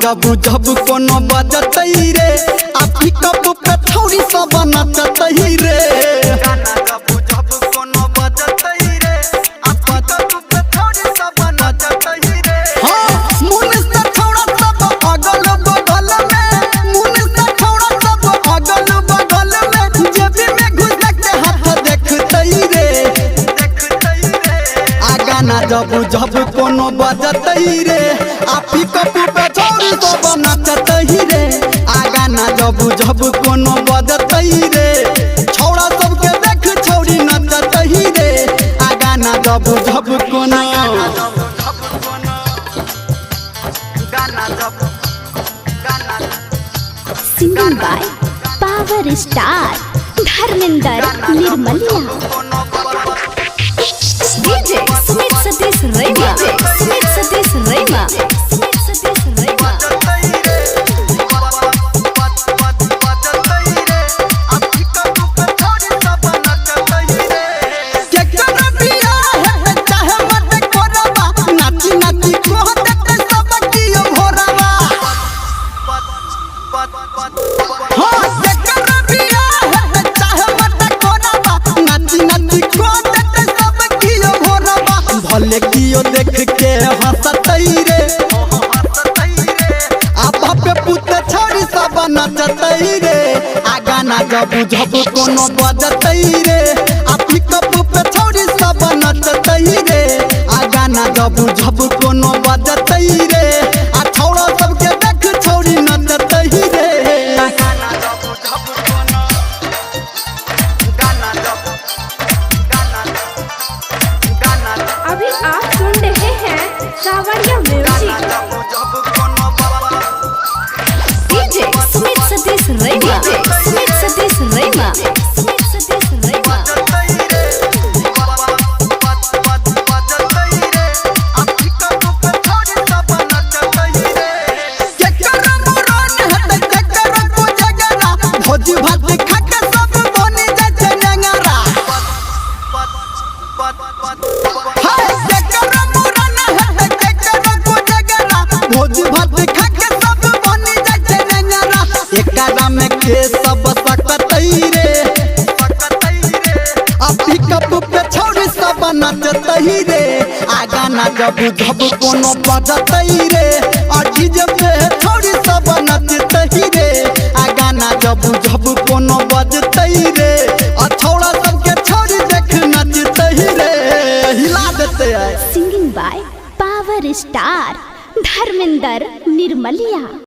जब जब कोनो बजतई रे आ पिकअप पे छौरी सब नचतई रे गाना जब जब कोनो बजतई रे आ पिकअप पे छौरी सब नचतई रे हां मुन से छौरा सब अगल बगल में मुन से छौरा सब अगल बगल में जेबी में घुस के हाथ देखतई रे आ गाना जब जब कोनो बजतई रे आ पिकअप पे छौरी सब नचतई रे आ गाना जब जब कोनो बजतई रे छौरा सबके देख छौरी नचतई रे आ गाना जब जब कोनो singing by power star Dharmendra Nirmaliya DJ Sumit Satish Raima Sumit Satish Raima Sumit Satish Raima भले कियो देख के हंसतई रे आ बाप पुत छौरी सब नचतई रे आ गाना जब जब कोनो बजतई रे आ पिकअप पे छौरी सब नचतई रे आ गाना जब जब कोनो बजतई रे आ छौरा सबके देख छौरी नचतई रे गाना जब जब कोनो गाना जब अभी आप सुन रहे हैं सावरिया म्यूजिक डीजे सुमित सतीश रैमा सुमित सतीश रैमा सुमित सतीश रैमा भोज भात खाके सब बनी जाए नेंगरा भोज भात खाके सब बनी जाए नेंगरा एकरा में के सब सकतई रे आ पिकअप पे छौरी सब नचतई रे आ गाना जब जब कोनो बजतई रे आ डीजे पे छौरी सब नचतई रे आ गाना जब जब कोनो बजतई रे आ छौरा सबके छौरी देख नचतई रे हिला देते है singing by power star Dharmendra Nirmaliya.